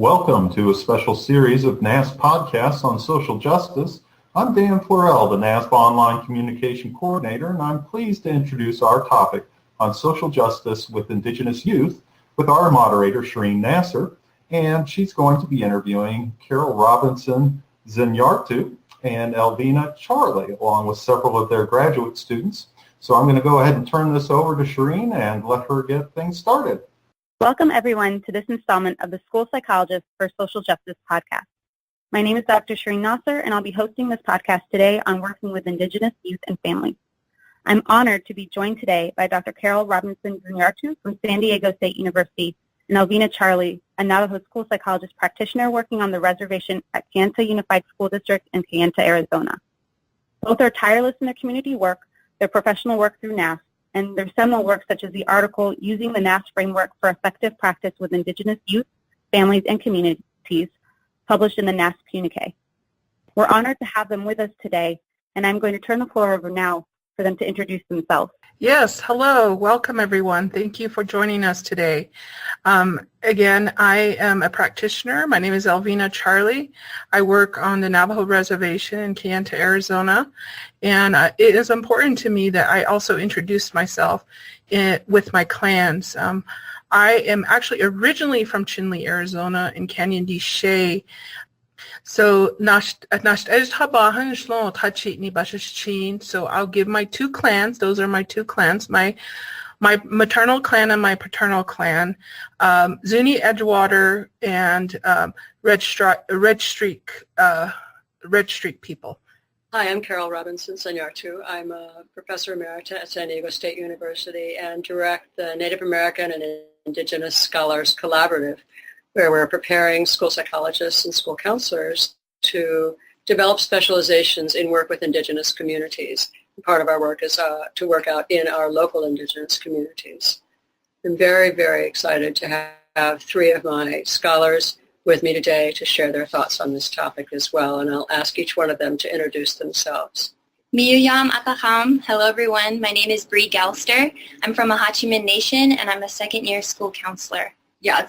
Welcome to a special series of NASP podcasts on social justice. I'm Dan Florell, the NASP Online Communication Coordinator, and I'm pleased to introduce our topic on social justice with Indigenous youth with our moderator, Shireen Nasser, and she's going to be interviewing Carol Robinson Zinyartu and Elvina Charlie, along with several of their graduate students. So I'm going to go ahead and turn this over to Shireen and let her get things started. Welcome, everyone, to this installment of the School Psychologist for Social Justice podcast. My name is Dr. Shireen Nasser, and I'll be hosting this podcast today on working with Indigenous youth and families. I'm honored to be joined today by Dr. Carol Robinson Zinyartu from San Diego State University and Elvina Charlie, a Navajo school psychologist practitioner working on the reservation at Kayenta Unified School District in Kayenta, Arizona. Both are tireless in their community work, their professional work through NASP, and their seminal work such as the article Using the NASP Framework for Effective Practice with Indigenous Youth, Families, and Communities, published in the NASP Communique. We're honored to have them with us today, and I'm going to turn the floor over now for them to introduce themselves. Yes, hello. Welcome, everyone. Thank you for joining us today. Again, I am a practitioner. My name is Elvina Charlie. I work on the Navajo Reservation in Kayenta, Arizona, and it is important to me that I also introduce myself with my clans. I am actually originally from Chinle, Arizona, in Canyon de Chelly. So so I'll give my two clans. Those are my two clans, my maternal clan and my paternal clan, Zuni Edgewater and Red Streak people. Hi, I'm Carol Robinson Zinyartu. I'm a professor emerita at San Diego State University and direct the Native American and Indigenous Scholars Collaborative, where we're preparing school psychologists and school counselors to develop specializations in work with Indigenous communities. Part of our work is to work out in our local Indigenous communities. I'm very, very excited to have three of my scholars with me today to share their thoughts on this topic as well, and I'll ask each one of them to introduce themselves. Miyuyam Akaham. Hello, everyone. My name is Bree Galster. I'm from Ahachiman Nation, and I'm a second-year school counselor. Hello,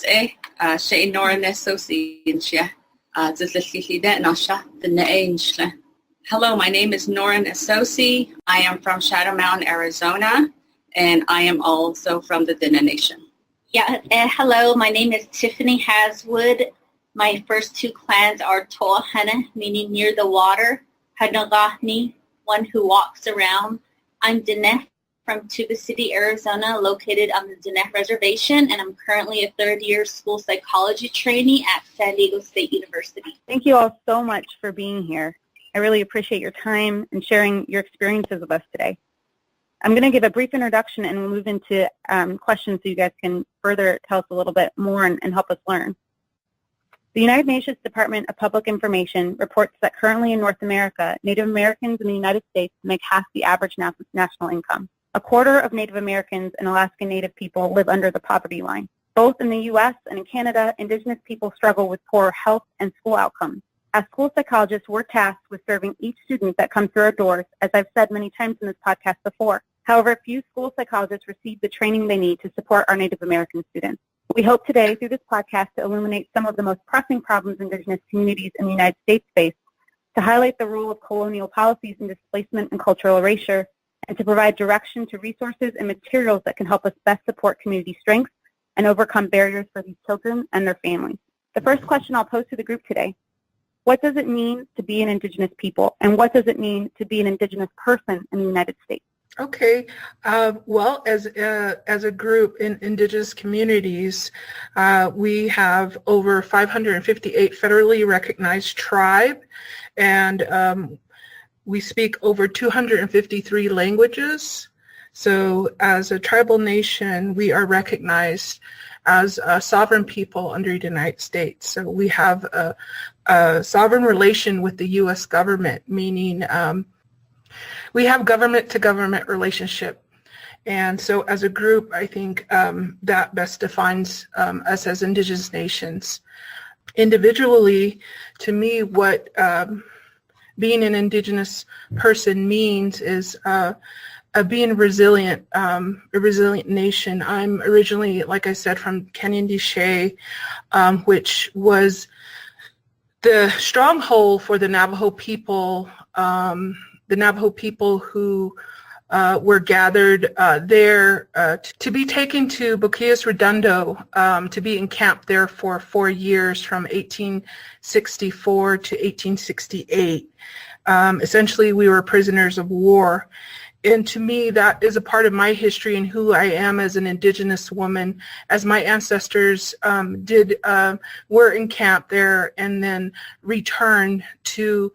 my name is Noran Asosi. I am from Shadow Mountain, Arizona, and I am also from the Dene Nation. Hello, my name is Tiffany Haswood. My first two clans are Toahana, meaning near the water, Hanagahni, one who walks around. I'm Dene from Tuba City, Arizona, located on the Dene Reservation, and I'm currently a third-year school psychology trainee at San Diego State University. Thank you all so much for being here. I really appreciate your time and sharing your experiences with us today. I'm going to give a brief introduction and we'll move into questions so you guys can further tell us a little bit more and help us learn. The United Nations Department of Public Information reports that currently in North America, Native Americans in the United States make half the average national income. A quarter of Native Americans and Alaskan Native people live under the poverty line. Both in the U.S. and in Canada, Indigenous people struggle with poor health and school outcomes. As school psychologists, we're tasked with serving each student that comes through our doors, as I've said many times in this podcast before. However, few school psychologists receive the training they need to support our Native American students. We hope today, through this podcast, to illuminate some of the most pressing problems Indigenous communities in the United States face, to highlight the role of colonial policies in displacement and cultural erasure, and to provide direction to resources and materials that can help us best support community strengths and overcome barriers for these children and their families. The first question I'll pose to the group today: what does it mean to be an Indigenous people, and what does it mean to be an Indigenous person in the United States? Okay. Well, as a group in Indigenous communities, we have over 558 federally recognized tribe, and we speak over 253 languages. So as a tribal nation, we are recognized as a sovereign people under the United States. So we have a sovereign relation with the U.S. government, meaning we have government-to-government relationship. And so as a group, I think that best defines us as Indigenous nations. Individually, to me, what being an Indigenous person means is being resilient, a resilient nation. I'm originally, like I said, from Canyon-de-Chelly, which was the stronghold for the Navajo people who were gathered there to be taken to Boquillas Redondo, to be encamped there for 4 years from 1864 to 1868. Essentially, we were prisoners of war. And to me, that is a part of my history and who I am as an Indigenous woman, as my ancestors were encamped there and then returned to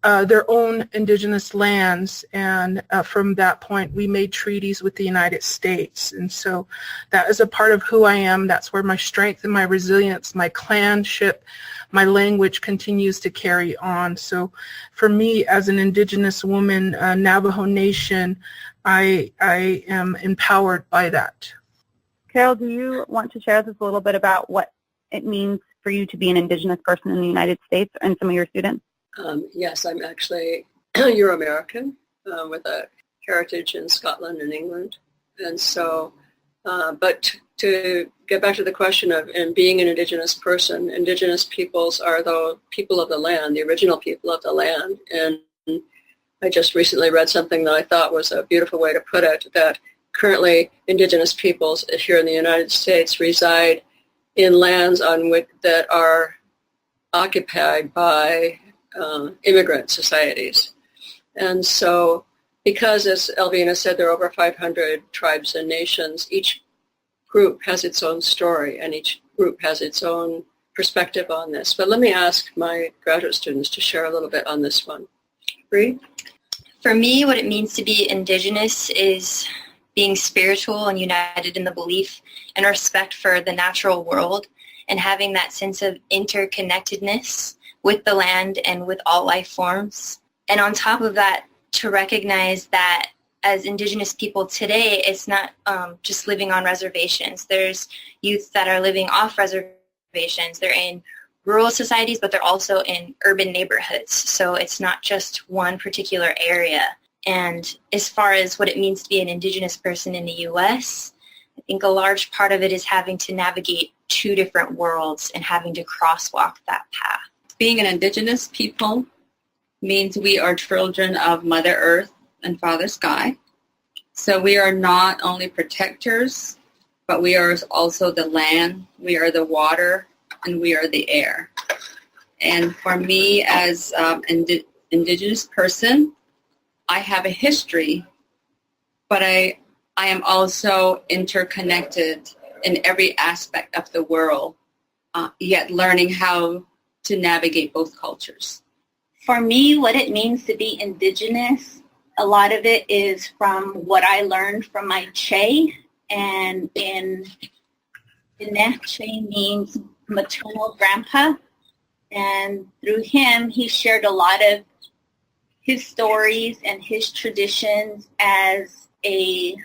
their own Indigenous lands. And from that point, we made treaties with the United States. And so that is a part of who I am. That's where my strength and my resilience, my clanship, my language continues to carry on. So for me, as an Indigenous woman, Navajo Nation, I am empowered by that. Carol, do you want to share with us a little bit about what it means for you to be an Indigenous person in the United States and some of your students? Yes, I'm actually Euro-American with a heritage in Scotland and England. And so, but to get back to the question of being an Indigenous person, Indigenous peoples are the people of the land, the original people of the land. And I just recently read something that I thought was a beautiful way to put it, that currently Indigenous peoples here in the United States reside in lands that are occupied by immigrant societies. And so because, as Elvina said, there are over 500 tribes and nations, each group has its own story and each group has its own perspective on this. But let me ask my graduate students to share a little bit on this one. Bree? For me, what it means to be Indigenous is being spiritual and united in the belief and respect for the natural world and having that sense of interconnectedness with the land and with all life forms. And on top of that, to recognize that as Indigenous people today, it's not just living on reservations. There's youth that are living off reservations. They're in rural societies, but they're also in urban neighborhoods. So it's not just one particular area. And as far as what it means to be an Indigenous person in the U.S., I think a large part of it is having to navigate two different worlds and having to crosswalk that path. Being an Indigenous people means we are children of Mother Earth and Father Sky. So we are not only protectors, but we are also the land, we are the water, and we are the air. And for me as an Indigenous person, I have a history, but I am also interconnected in every aspect of the world, yet learning how to navigate both cultures. For me, what it means to be Indigenous, a lot of it is from what I learned from my Che, and in Diné, Che means maternal grandpa, and through him, he shared a lot of his stories and his traditions as a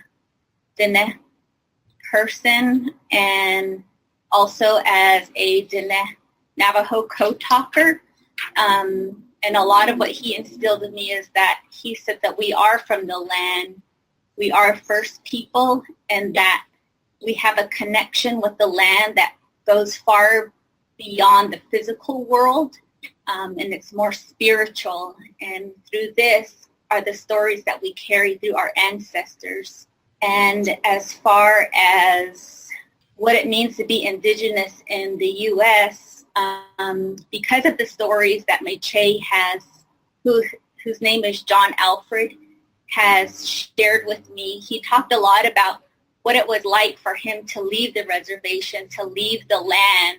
Diné person and also as a Diné Navajo code-talker. And a lot of what he instilled in me is that he said that we are from the land, we are First People, and that we have a connection with the land that goes far beyond the physical world, and it's more spiritual. And through this are the stories that we carry through our ancestors. And as far as what it means to be Indigenous in the U.S., because of the stories that my Che has, whose name is John Alfred, has shared with me, he talked a lot about what it was like for him to leave the reservation, to leave the land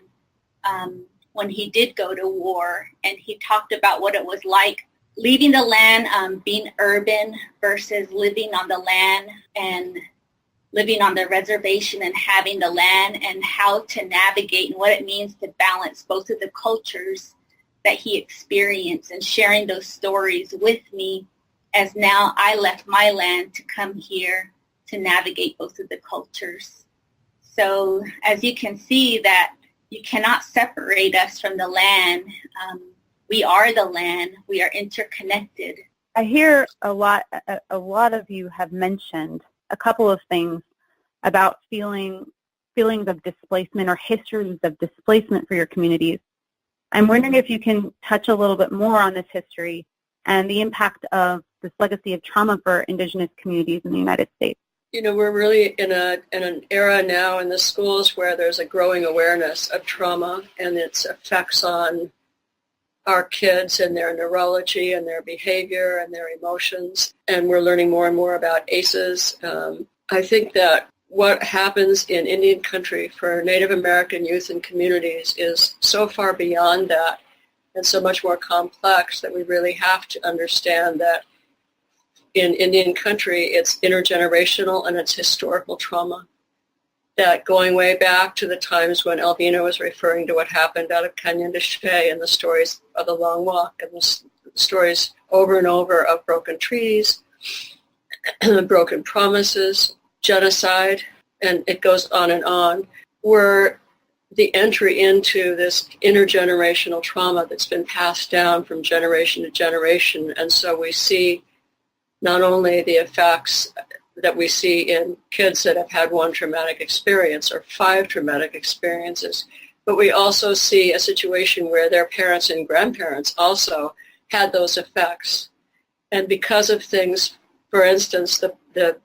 when he did go to war. And he talked about what it was like leaving the land, being urban versus living on the land and living on the reservation and having the land, and how to navigate and what it means to balance both of the cultures that he experienced, and sharing those stories with me as now I left my land to come here to navigate both of the cultures. So as you can see, that you cannot separate us from the land. We are the land. We are interconnected. I hear a lot of you have mentioned a couple of things about feelings of displacement or histories of displacement for your communities. I'm wondering if you can touch a little bit more on this history and the impact of this legacy of trauma for Indigenous communities in the United States. You know, we're really in an era now in the schools where there's a growing awareness of trauma and its effects on our kids and their neurology and their behavior and their emotions. And we're learning more and more about ACEs. I think that what happens in Indian country for Native American youth and communities is so far beyond that and so much more complex that we really have to understand that in Indian country, it's intergenerational and it's historical trauma. That going way back to the times when Elvina was referring to what happened out of Canyon de Chelly and the stories of the Long Walk and the stories over and over of broken treaties, broken promises, genocide, and it goes on, were the entry into this intergenerational trauma that's been passed down from generation to generation. And so we see not only the effects that we see in kids that have had one traumatic experience or 5 traumatic experiences, but we also see a situation where their parents and grandparents also had those effects. And because of things, for instance, the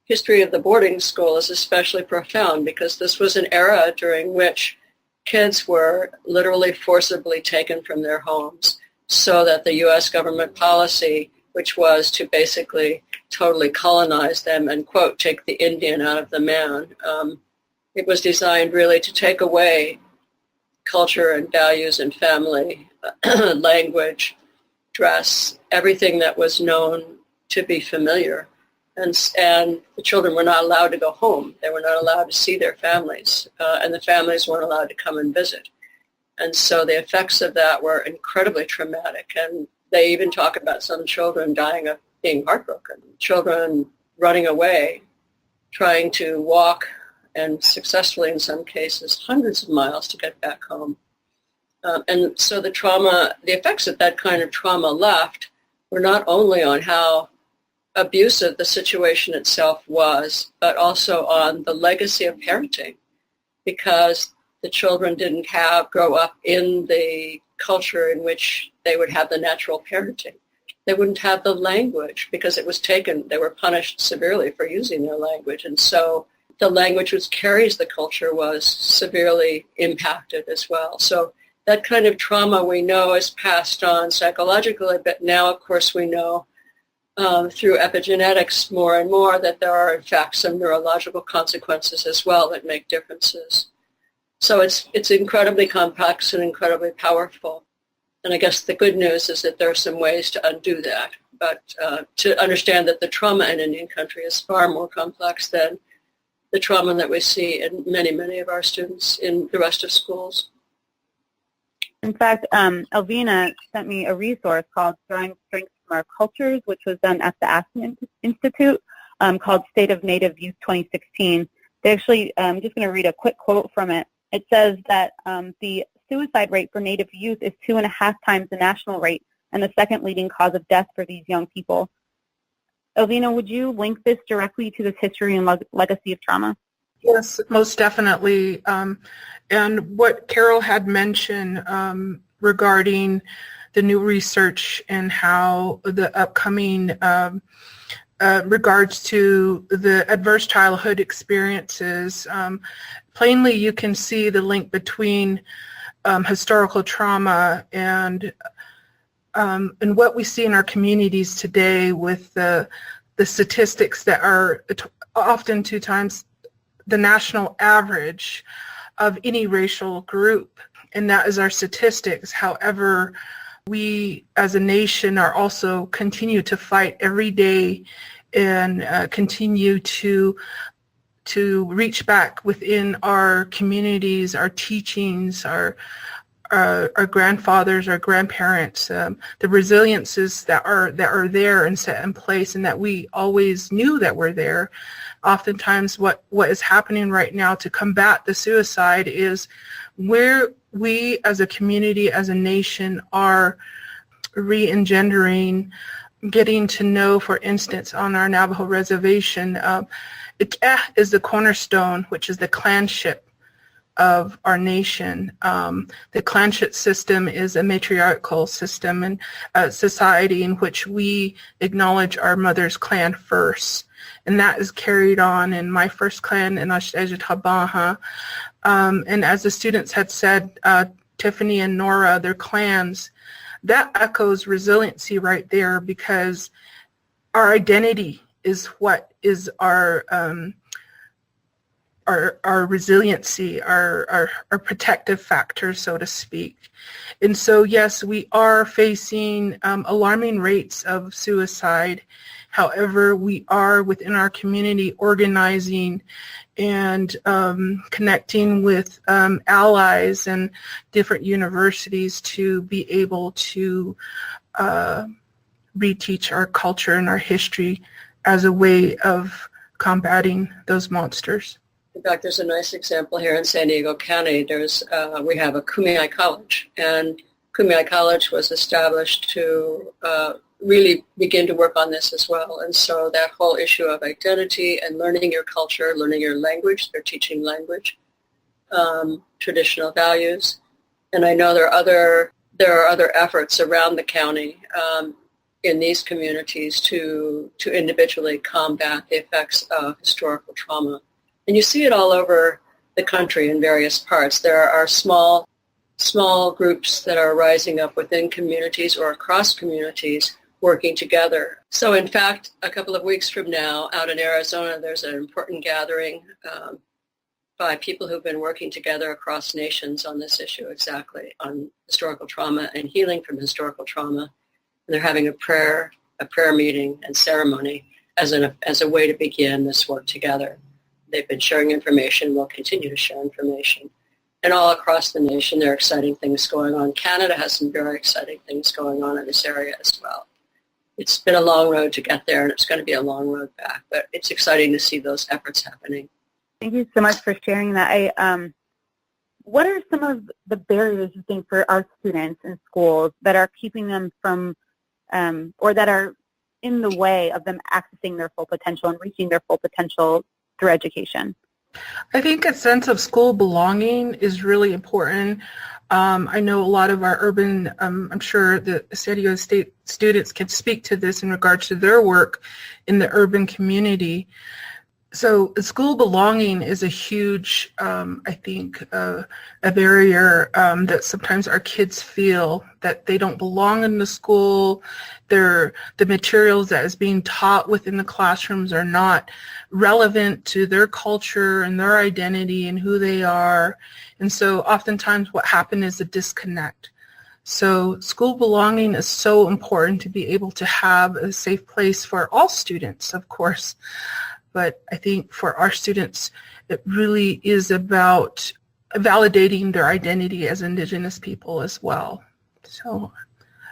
history of the boarding school is especially profound because this was an era during which kids were literally forcibly taken from their homes so that the U.S. government policy, which was to basically totally colonize them and, quote, take the Indian out of the man. It was designed really to take away culture and values and family, language, dress, everything that was known to be familiar. And the children were not allowed to go home. They were not allowed to see their families, and the families weren't allowed to come and visit. And so the effects of that were incredibly traumatic. And they even talk about some children dying of being heartbroken, children running away, trying to walk, and successfully in some cases, hundreds of miles to get back home. And so the effects of that kind of trauma left were not only on how abusive the situation itself was, but also on the legacy of parenting, because the children didn't grow up in the culture in which they would have the natural parenting. They wouldn't have the language because it was taken, they were punished severely for using their language. And so the language which carries the culture was severely impacted as well. So that kind of trauma we know is passed on psychologically, but now, of course, we know through epigenetics more and more that there are, in fact, some neurological consequences as well that make differences. So it's incredibly complex and incredibly powerful. And I guess the good news is that there are some ways to undo that, but to understand that the trauma in Indian country is far more complex than the trauma that we see in many, many of our students in the rest of schools. In fact, Elvina sent me a resource called Drawing Strength from Our Cultures, which was done at the Aspen Institute, called State of Native Youth 2016. They actually, I'm just going to read a quick quote from it. It says that the suicide rate for Native youth is 2.5 times the national rate and the second leading cause of death for these young people. Elvina, would you link this directly to this history and legacy of trauma? Yes, most definitely. And what Carol had mentioned regarding the new research and how the upcoming regards to the adverse childhood experiences, plainly you can see the link between historical trauma and what we see in our communities today with the statistics that are often 2 times the national average of any racial group, and that is our statistics. However, we as a nation are also continue to fight every day and continue to reach back within our communities, our teachings, our grandfathers, our grandparents, the resiliences that are there and set in place and that we always knew that were there. Oftentimes what is happening right now to combat the suicide is where we as a community, as a nation, are re-engendering getting to know, for instance, on our Navajo reservation, Ikea is the cornerstone, which is the clanship of our nation. The clanship system is a matriarchal system and a society in which we acknowledge our mother's clan first. And that is carried on in my first clan in Ashtabaha. And as the students had said, Tiffany and Nora, their clans, that echoes resiliency right there, because our identity is what is our resiliency, our protective factor, so to speak. And so, yes, we are facing alarming rates of suicide. However, we are within our community organizing and connecting with allies and different universities to be able to reteach our culture and our history as a way of combating those monsters. In fact, there's a nice example here in San Diego County. We have a Kumeyaay College, and Kumeyaay College was established to really begin to work on this as well. And so that whole issue of identity and learning your culture, learning your language, they're teaching language, traditional values. And I know there are other efforts around the county in these communities to individually combat the effects of historical trauma. And you see it all over the country in various parts. There are small groups that are rising up within communities or across communities working together. So in fact, a couple of weeks from now, out in Arizona, there's an important gathering by people who've been working together across nations on this issue exactly, on historical trauma and healing from historical trauma. And they're having a prayer meeting and ceremony as a way to begin this work together. They've been sharing information, will continue to share information. And all across the nation, there are exciting things going on. Canada has some very exciting things going on in this area as well. It's been a long road to get there, and it's going to be a long road back. But it's exciting to see those efforts happening. Thank you so much for sharing that. What are some of the barriers you think for our students in schools that are keeping them from, or that are in the way of them accessing their full potential and reaching their full potential through education? I think a sense of school belonging is really important. I know a lot of our urban, I'm sure the San Diego State students can speak to this in regards to their work in the urban community. So school belonging is a huge, I think, a barrier that sometimes our kids feel that they don't belong in the school. The materials that is being taught within the classrooms are not relevant to their culture and their identity and who they are. And so oftentimes what happens is a disconnect. So school belonging is so important to be able to have a safe place for all students, of course. But I think for our students, it really is about validating their identity as Indigenous people as well. So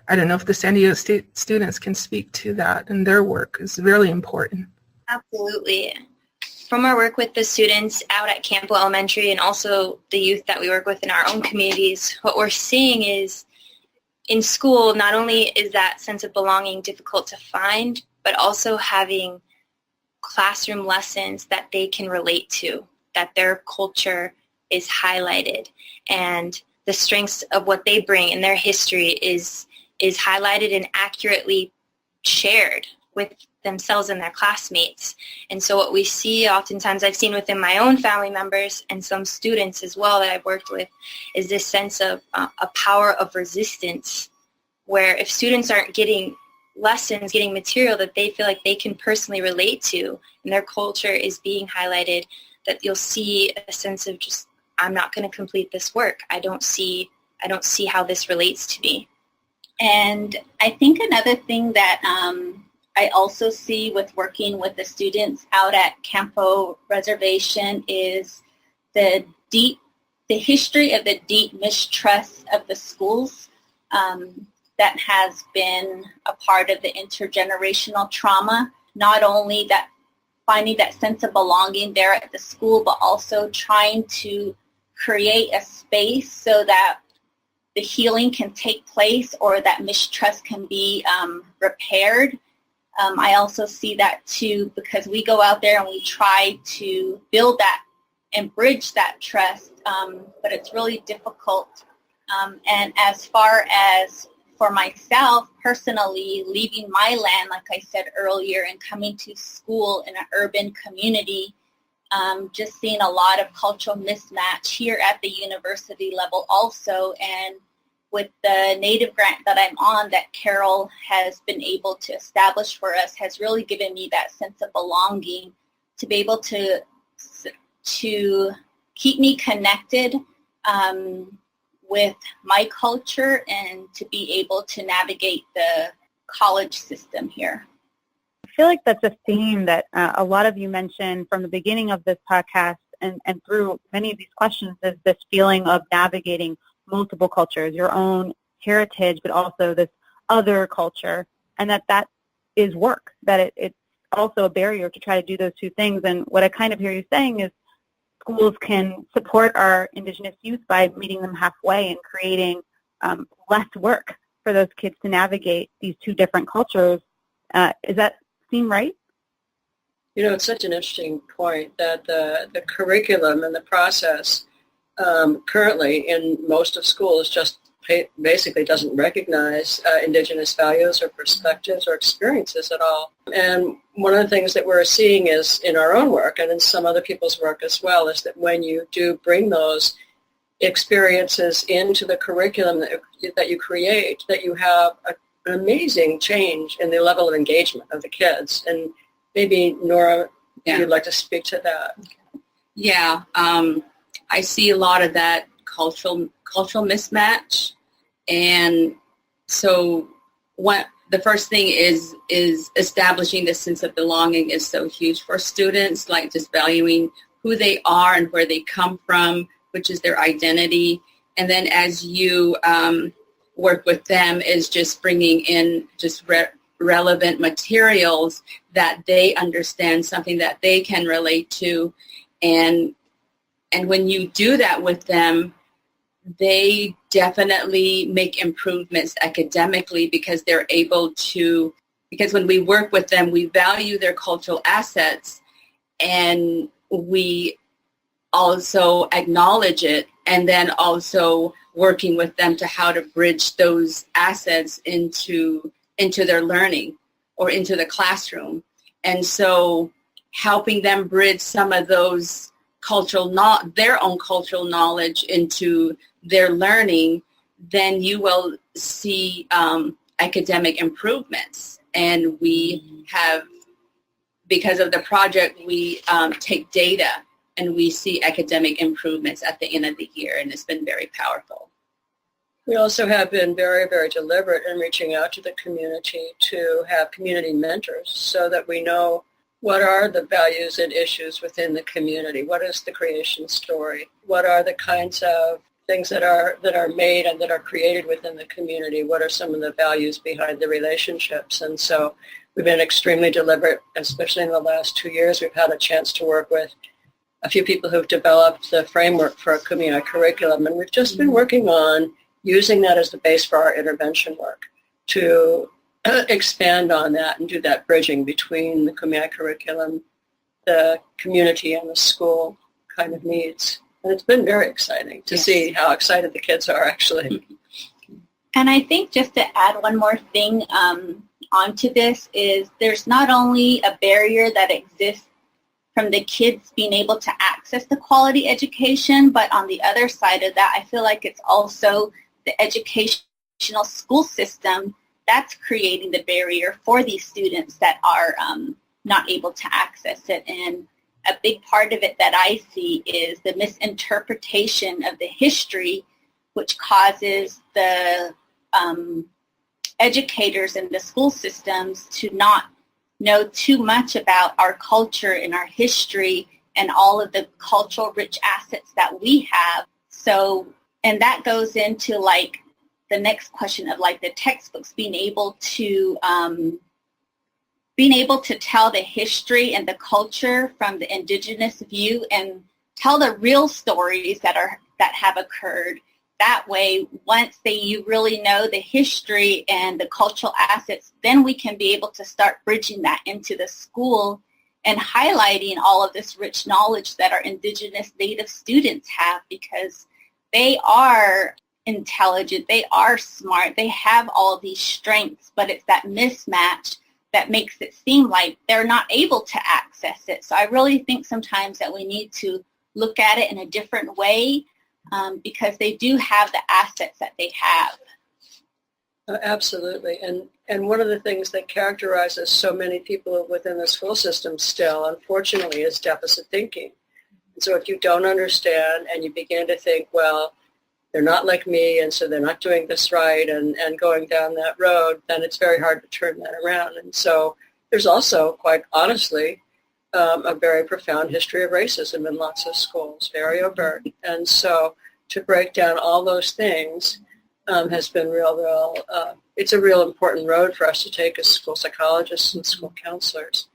I don't know if the San Diego State students can speak to that, and their work is really important. Absolutely. From our work with the students out at Campo Elementary and also the youth that we work with in our own communities, what we're seeing is in school, not only is that sense of belonging difficult to find, but also having classroom lessons that they can relate to, that their culture is highlighted, and the strengths of what they bring in their history is highlighted and accurately shared with themselves and their classmates. And so what we see oftentimes, I've seen within my own family members and some students as well that I've worked with, is this sense of a power of resistance, where if students aren't getting lessons, getting material that they feel like they can personally relate to, and their culture is being highlighted, that you'll see a sense of just, I'm not going to complete this work. I don't see how this relates to me. And I think another thing that I also see with working with the students out at Campo Reservation is the history of the deep mistrust of the schools that has been a part of the intergenerational trauma, not only that finding that sense of belonging there at the school, but also trying to create a space so that the healing can take place or that mistrust can be repaired. I also see that too because we go out there and we try to build that and bridge that trust, but it's really difficult. And as far as for myself personally, leaving my land, like I said earlier, and coming to school in an urban community, just seeing a lot of cultural mismatch here at the university level also. And with the Native grant that I'm on that Carol has been able to establish for us has really given me that sense of belonging to be able to keep me connected with my culture and to be able to navigate the college system here. I feel like that's a theme that a lot of you mentioned from the beginning of this podcast and through many of these questions is this feeling of navigating multiple cultures, your own heritage, but also this other culture, and that is work, that it's also a barrier to try to do those two things. And what I kind of hear you saying is schools can support our Indigenous youth by meeting them halfway and creating less work for those kids to navigate these two different cultures. Does that seem right? You know, it's such an interesting point that the curriculum and the process currently in most of schools just basically doesn't recognize Indigenous values or perspectives or experiences at all. And one of the things that we're seeing is in our own work and in some other people's work as well is that when you do bring those experiences into the curriculum that you create, that you have an amazing change in the level of engagement of the kids. And maybe Nora, you'd like to speak to that. Yeah, I see a lot of that cultural mismatch, and so the first thing is establishing this sense of belonging is so huge for students, like just valuing who they are and where they come from, which is their identity, and then as you work with them is just bringing in just relevant materials that they understand, something that they can relate to, and when you do that with them, they definitely make improvements academically because they're able to, because when we work with them, we value their cultural assets and we also acknowledge it, and then also working with them to how to bridge those assets into their learning or into the classroom. And so helping them bridge some of those their own cultural knowledge into their learning, then you will see academic improvements. And we have, because of the project, we take data and we see academic improvements at the end of the year, and it's been very powerful. We also have been very, very deliberate in reaching out to the community to have community mentors so that we know what are the values and issues within the community? What is the creation story? What are the kinds of things that are made and that are created within the community? What are some of the values behind the relationships? And so we've been extremely deliberate, especially in the last 2 years. We've had a chance to work with a few people who've developed the framework for a community curriculum, and we've just been working on using that as the base for our intervention work to expand on that and do that bridging between the Kumeyaay curriculum, the community, and the school kind of needs. And it's been very exciting to see how excited the kids are actually. And I think just to add one more thing onto this is there's not only a barrier that exists from the kids being able to access the quality education, but on the other side of that, I feel like it's also the educational school system that's creating the barrier for these students that are not able to access it. And a big part of it that I see is the misinterpretation of the history, which causes the educators in the school systems to not know too much about our culture and our history and all of the cultural rich assets that we have. So, and that goes into like the next question of like the textbooks being able to tell the history and the culture from the Indigenous view and tell the real stories that have occurred that way, once you really know the history and the cultural assets, then we can be able to start bridging that into the school and highlighting all of this rich knowledge that our Indigenous Native students have, because they are intelligent, they are smart, they have all of these strengths, but it's that mismatch that makes it seem like they're not able to access it. So I really think sometimes that we need to look at it in a different way, because they do have the assets that they have. Absolutely. And one of the things that characterizes so many people within the school system still, unfortunately, is deficit thinking. And so if you don't understand and you begin to think, well, they're not like me, and so they're not doing this right, and going down that road, then it's very hard to turn that around. And so there's also, quite honestly, a very profound history of racism in lots of schools, very overt. And so to break down all those things has been it's a real important road for us to take as school psychologists and school counselors.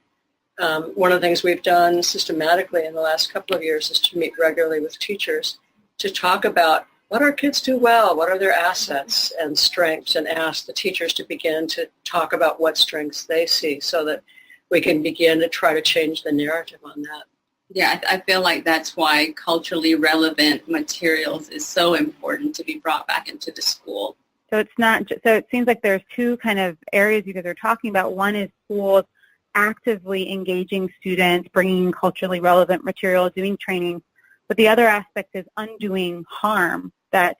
One of the things we've done systematically in the last couple of years is to meet regularly with teachers to talk about what our kids do well, what are their assets and strengths, and ask the teachers to begin to talk about what strengths they see so that we can begin to try to change the narrative on that. Yeah, I feel like that's why culturally relevant materials is so important to be brought back into the school. So it's not just, so it seems like there's two kind of areas you guys are talking about. One is schools actively engaging students, bringing culturally relevant material, doing training. But the other aspect is undoing harm that's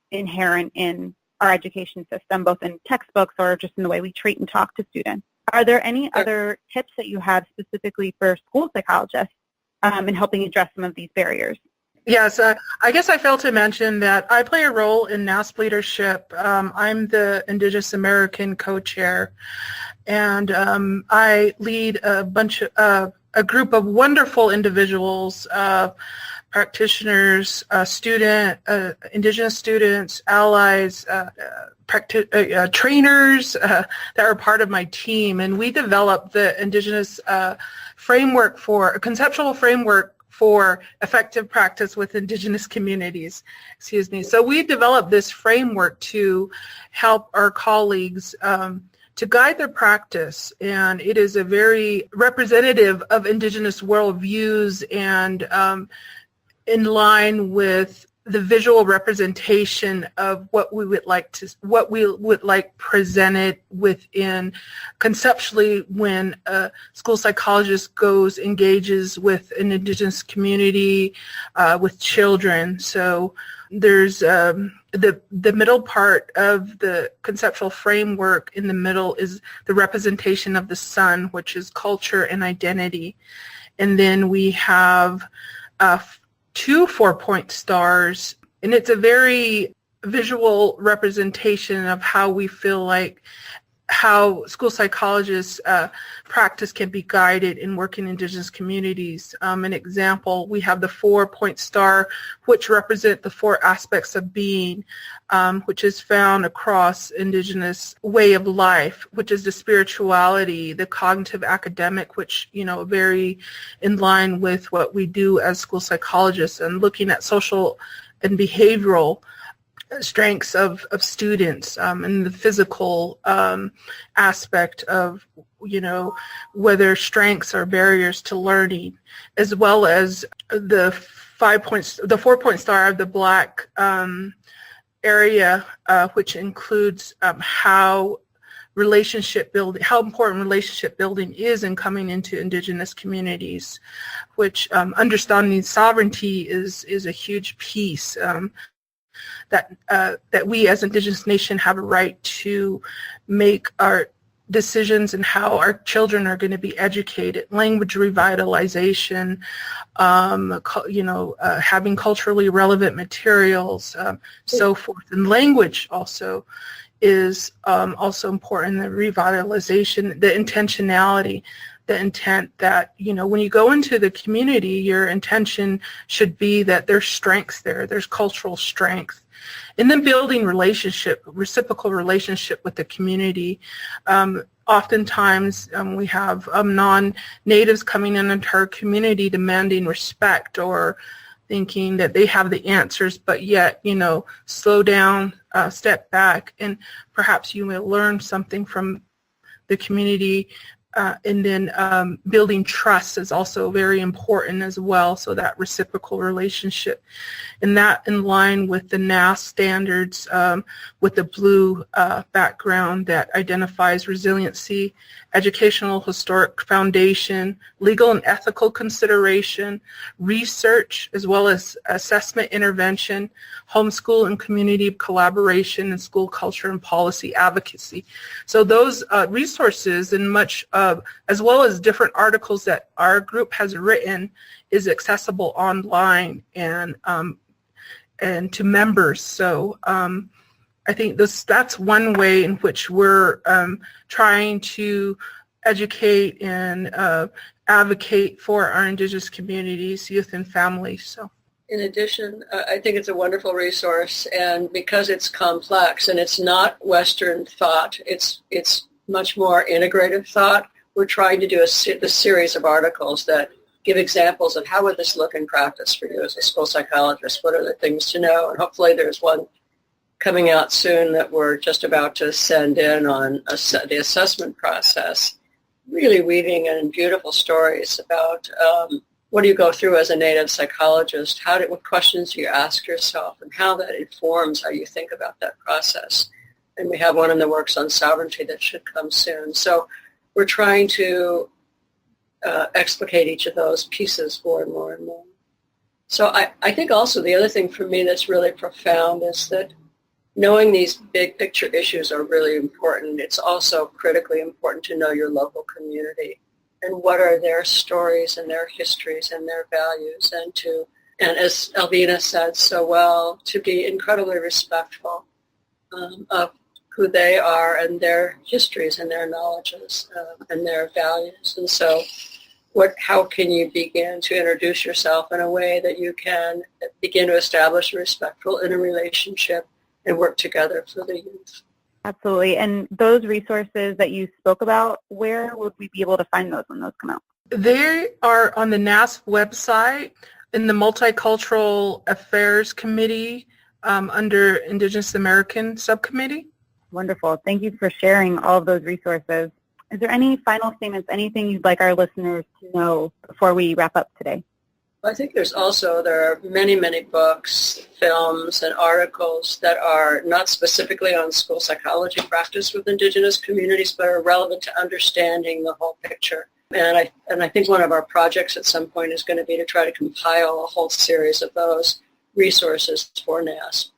inherent in our education system, both in textbooks or just in the way we treat and talk to students. Are there any other tips that you have specifically for school psychologists in helping address some of these barriers? Yes, I guess I failed to mention that I play a role in NASP leadership. I'm the Indigenous American co-chair, and I lead a group of wonderful individuals, practitioners, Indigenous students, allies, trainers that are part of my team, and we developed the Indigenous framework a conceptual framework for effective practice with Indigenous communities. So we developed this framework to help our colleagues to guide their practice, and it is a very representative of Indigenous worldviews and in line with the visual representation of what we would like presented within conceptually when a school psychologist engages with an Indigenous community, with children. So there's the middle part of the conceptual framework. In the middle is the representation of the sun, which is culture and identity. And then we have 2 4-point stars, and it's a very visual representation of how we feel like how school psychologists' practice can be guided in working in Indigenous communities. An example, we have the 4-point star, which represent the 4 aspects of being, which is found across Indigenous way of life, which is the spirituality, the cognitive academic, which, very in line with what we do as school psychologists, and looking at social and behavioral strengths of students, and the physical aspect of, whether strengths are barriers to learning, as well as the 4-point star of the Black area, which includes how important relationship building is in coming into Indigenous communities, which understanding sovereignty is a huge piece. That we as Indigenous nation have a right to make our decisions and how our children are going to be educated, language revitalization, having culturally relevant materials, so forth. And language also is also important, the revitalization, the intentionality, the intent that, when you go into the community, your intention should be that there's strengths there's cultural strength. And then building reciprocal relationship with the community. Oftentimes we have non-natives coming into our community demanding respect, or thinking that they have the answers, but yet, slow down, step back, and perhaps you will learn something from the community. And then building trust is also very important as well, so that reciprocal relationship. And that in line with the NAS standards with the blue background that identifies resiliency, educational historic foundation, legal and ethical consideration, research, as well as assessment intervention, homeschool and community collaboration, and school culture and policy advocacy. So those resources and much as well as different articles that our group has written is accessible online and to members. So I think that's one way in which we're trying to educate and advocate for our Indigenous communities, youth, and families. So, in addition, I think it's a wonderful resource, and because it's complex and it's not Western thought, it's much more integrative thought. We're trying to do a series of articles that give examples of how would this look in practice for you as a school psychologist. What are the things to know? And hopefully there's one coming out soon that we're just about to send in on the assessment process, really weaving in beautiful stories about what do you go through as a Native psychologist, what questions do you ask yourself, and how that informs how you think about that process. And we have one in the works on sovereignty that should come soon. So we're trying to explicate each of those pieces more and more and more. So I think also the other thing for me that's really profound is that knowing these big picture issues are really important. It's also critically important to know your local community and what are their stories and their histories and their values, and as Elvina said so well, to be incredibly respectful of who they are and their histories and their knowledges and their values. And so how can you begin to introduce yourself in a way that you can begin to establish a respectful interrelationship and work together for the youth? Absolutely. And those resources that you spoke about, where would we be able to find those when those come out? They are on the NASP website in the Multicultural Affairs Committee under Indigenous American Subcommittee. Wonderful. Thank you for sharing all of those resources. Is there any final statements, anything you'd like our listeners to know before we wrap up today? I think there are many, many books, films, and articles that are not specifically on school psychology practice with Indigenous communities, but are relevant to understanding the whole picture. And I think one of our projects at some point is going to be to try to compile a whole series of those resources for NASP.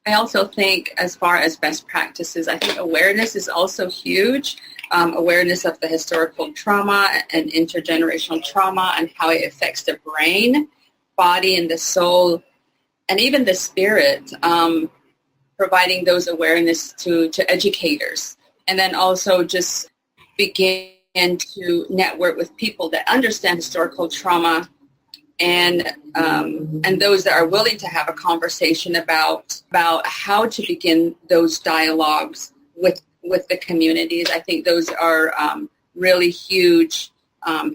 I also think as far as best practices, I think awareness is also huge. Awareness of the historical trauma and intergenerational trauma and how it affects the brain, body, and the soul, and even the spirit, providing those awareness to educators. And then also just begin to network with people that understand historical trauma and those that are willing to have a conversation about how to begin those dialogues with the communities. I think those are really huge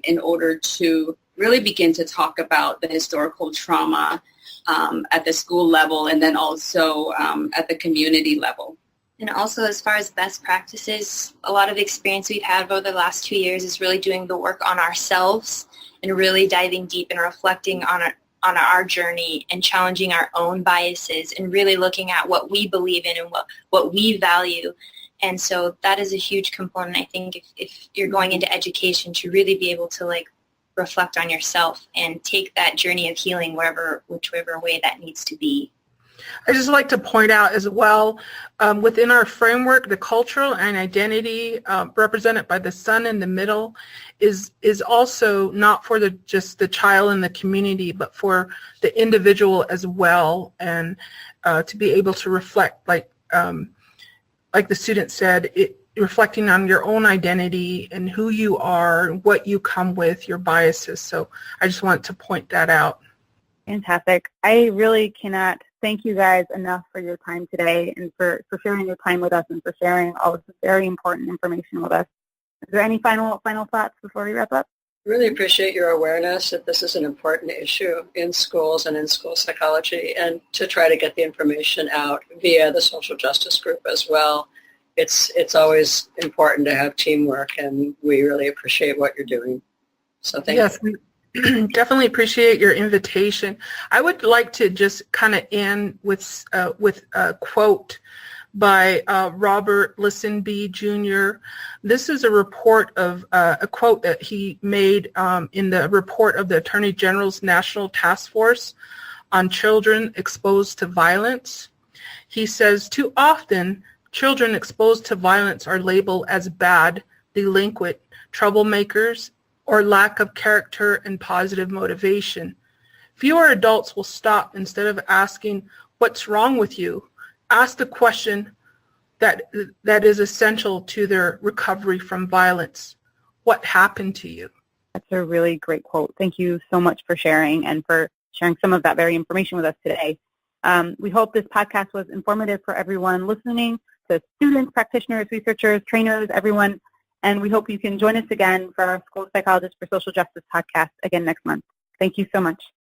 in order to really begin to talk about the historical trauma at the school level and then also at the community level. And also as far as best practices, a lot of the experience we've had over the last 2 years is really doing the work on ourselves and really diving deep and reflecting on our journey and challenging our own biases and really looking at what we believe in and what we value. And so that is a huge component, I think, if you're going into education, to really be able to reflect on yourself and take that journey of healing whichever way that needs to be. I just like to point out as well, within our framework, the cultural and identity represented by the sun in the middle is also not for just the child and the community, but for the individual as well, and to be able to reflect, like the student said, reflecting on your own identity and who you are, what you come with, your biases. So I just want to point that out. Fantastic. I really cannot thank you guys enough for your time today and for sharing your time with us and for sharing all this very important information with us. Is there any final thoughts before we wrap up? Really appreciate your awareness that this is an important issue in schools and in school psychology, and to try to get the information out via the social justice group as well. It's always important to have teamwork, and we really appreciate what you're doing. So thank you. Yes, we definitely appreciate your invitation. I would like to just kind of end with a quote by Robert Lisenby Jr. This is a report of a quote that he made in the report of the Attorney General's National Task Force on Children Exposed to Violence. He says, "Too often, children exposed to violence are labeled as bad, delinquent, troublemakers, or lack of character and positive motivation. Fewer adults will stop instead of asking, 'What's wrong with you?' Ask the question that is essential to their recovery from violence. What happened to you?" That's a really great quote. Thank you so much for sharing and for sharing some of that very information with us today. We hope this podcast was informative for everyone listening, to students, practitioners, researchers, trainers, everyone. And we hope you can join us again for our School Psychologist for Social Justice podcast again next month. Thank you so much.